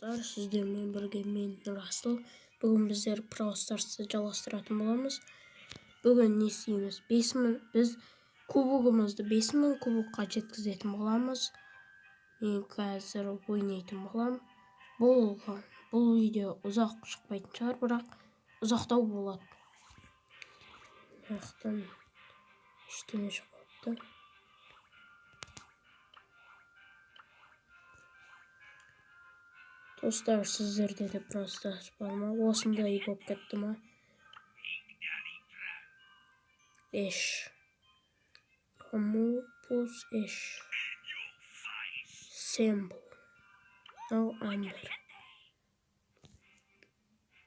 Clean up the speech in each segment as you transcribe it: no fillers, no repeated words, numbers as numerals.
достар, сіздермен бірге мен Расыл. Бүгін біздер Brawl Stars'ты жалғастыратын боламыз. Бүгін не істейміз? Біз кубогымызды 5000 кубокқа жеткізетін боламыз. Мен қазір ойнайтын болам. Бұл видео ұзақ шықпайтын шығар, бірақ ұзақтау болады. Мақтан ештеңе шықпапты. Достар, сіздерде де просто бар ма? Осындай болып кетті ма? Кому пус Сэмбл. Амбер.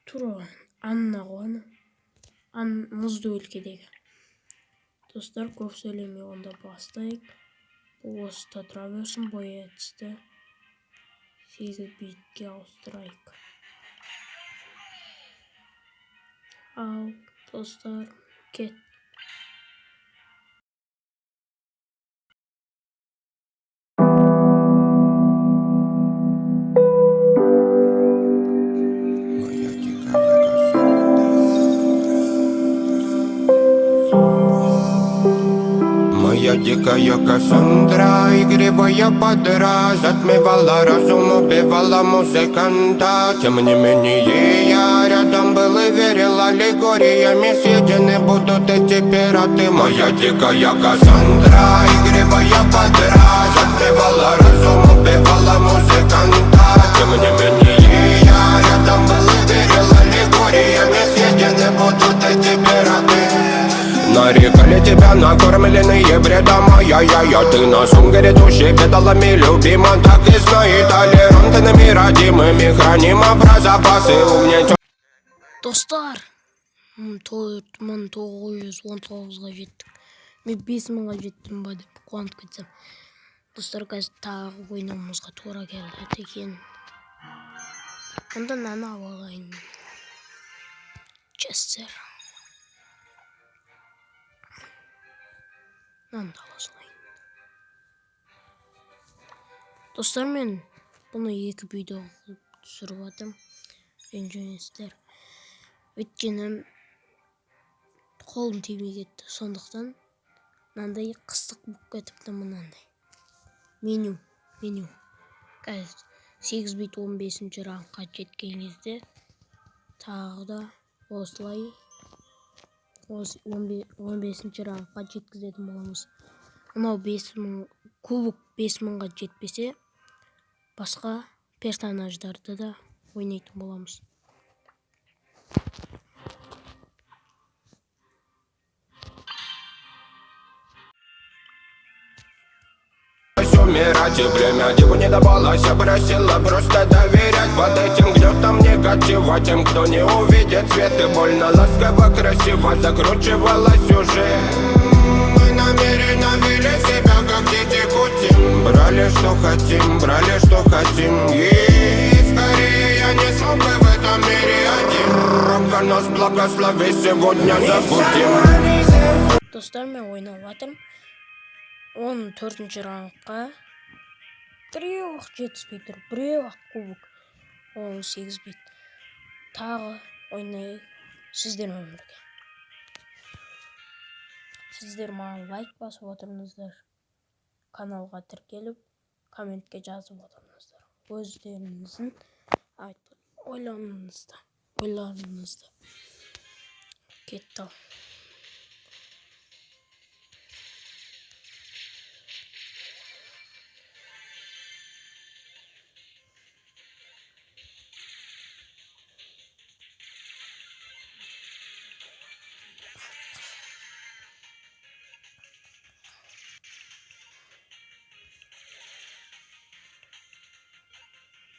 Туран. Анна ғана. Мұзды өлкедегі. Достар, көп сөйлемей онда бастайық. Бұл осыда тұра берсін, боя түсті. 8 битке ауыстырайық. Ал, достар, кет. Моя дикая Кассандра, игривая подра, затмевала разум, убивала музыканта. Тем не менее я рядом был и верил аллегориями, съедены будут эти пираты. Моя дикая Кассандра, игривая подра, затмевала разум, убивала музыканта. Тем не менее я рядом был и верил аллегориями, съедены будут эти пираты. Нарекали тебя накормленные бредом, ай-яй-яй, ты на ум грядущий педалами любима. Так и знай, толерантными родимыми храним про запасы угнетен. Достар, 4919-ға жеттік. Мен 5000-ға жеттім ба деп қуанып кетсем. Достар, қазір тағы ойнауымызға тура келді екен. Онда наны алайын. Честер. Наны да алайын. Достар, мен бұны 2 видео түсіріп атым. Ренжімеңіздер. Өйткені қолым тимей кетті. Сондықтан мынандай қыстық болып кетіпті мынандай. Меню. Қазір 8 бит 15-ші рангқа жеткен кезде тағы да осылай 15-ші рангқа жеткізетін боламыз. Мынау 5000 кубок 5000-ға жетпесе, басқа персонаждарды да ойнайтын боламыз. Умирать и время деву не давалось, я просила просто доверять. Под этим гнетом негатива тем, кто не увидит свет. И больно ласково, красиво закручивала сюжет. Мы намеренно вели себя, как дети кутим. Брали, что хотим. И скорее я не смог бы в этом мире один. Рока нас благослови, сегодня забудем. Достар, мен ойнап жатырмын. 14-ші рангқа біреу-ақ жетіспей тұр. Біреу-ақ кубок. 18 бит. Тағы ойнайық сіздермен бірге. Сіздер маған лайк басып отырыңыздар. Каналға тіркеліп, комментке жазып отырыңыздар. Өздеріңіздің ойларыңызды. Кетті.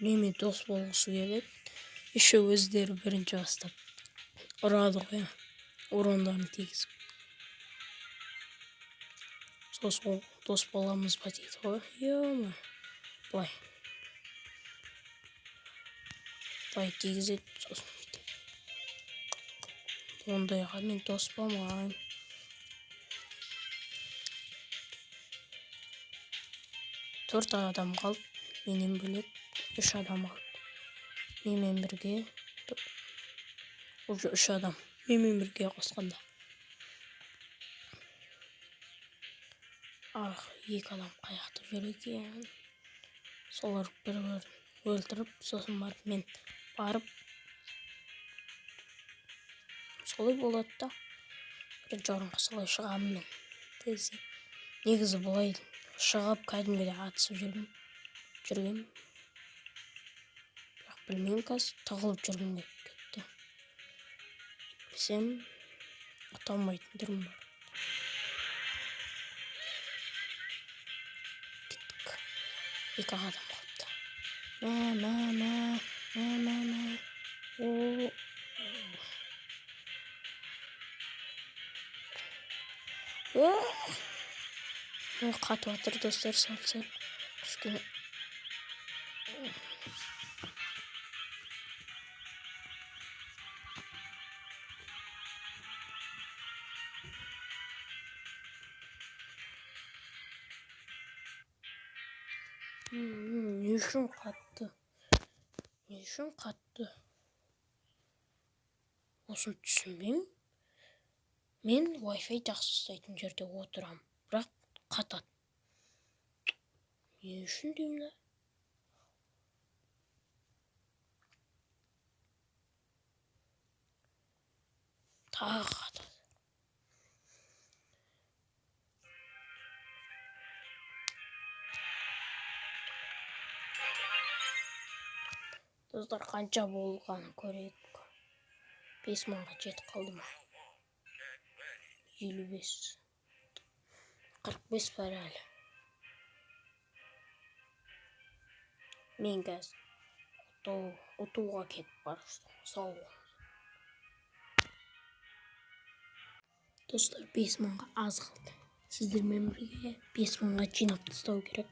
Менімен дос болғысы келеді. Еще өздері бірінші бастап ұрады ғой. Урандарын тигізіп. Сосын дос боламыз ба дейді ғой. Йома. Былай тигізеді. Сосын бүйтеді. Ондайға мен дос болмайын. 4 адам қалды. Менен бөлек 3 адам қалды. менімен бірге уже 3 адам менімен бірге қосқанда. Екі адам қаяқта жүр екен. Солар бір-бірін өлтіріп, сосын барып мен барып солай болады да. Бір жарымға солай шығамын мен. Негізі бұлай шығып кәдімгідей атысып жүргем. Бірақ білмеймін, қазір тығылып жүргім келіп кетті. Білсем, ата алмайтын түрім бар. Кеттік. 2 адам қалыпты. Қатып жатыр достар, сәл кішкене. Не үшін қатты? Осын түсінбеймін. Мен Wi-Fi жақсы ұстайтын жерде отырам, бірақ қатады. Не үшін деймін да? Тағы қатады. Достар, қанша болғанын көрейік. 5000-ға жетіп қалды ма? 55. 45 бар әлі. Мен қазір ұтуға кетіп барыстым. Сау болыңыз. Достар, 5000-ға аз қалды. Сіздермен бірге 5000-ға жинап тастау керек.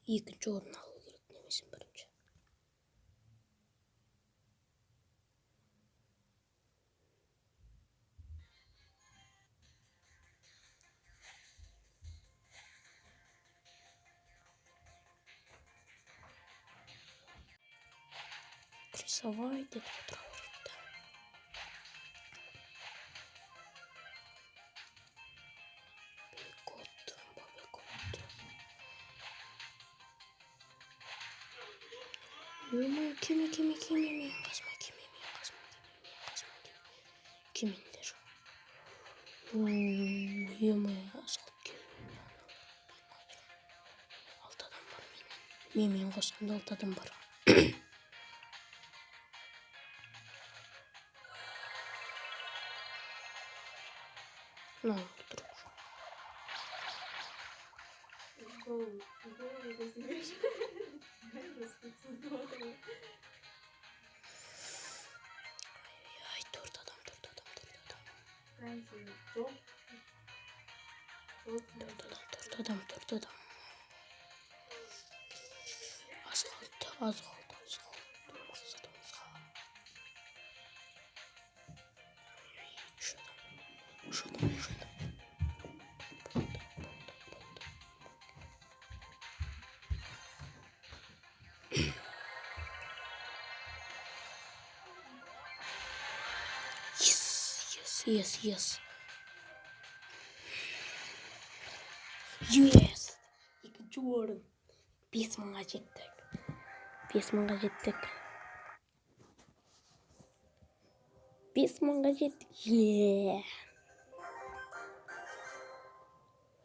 Екінші орын алу керек, немесе бірінші. Рисовай деп отыра береді. Кеме, мен қазма. Кемендер. Асқалып кеме. 6 адам бар менен. Мен қосқанда 6 адам бар. Ай, 4 адам. 4 адам. Az kaldı. Şuradan. Yes. İkinci orun. 5000'ga жетtik. 5000'ga жетtik. 5000'ga жетtik.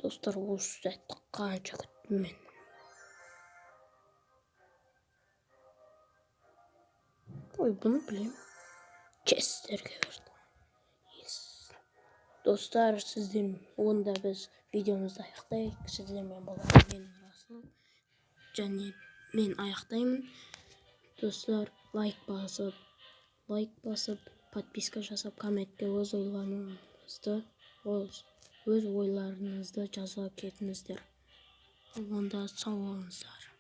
Dostlar, осы сәтті қанша күттім мен. Ой, бұны білем. Честерге берді. Достар, сізден онда біз видеомызды аяқтайық. Сіздермен болған мен Расыл. Және мен аяқтаймын. Достар, лайк басып, подписка жасап, комментте өз ойларыңызды жаза кетіңіздер. Онда сау болыңыздар.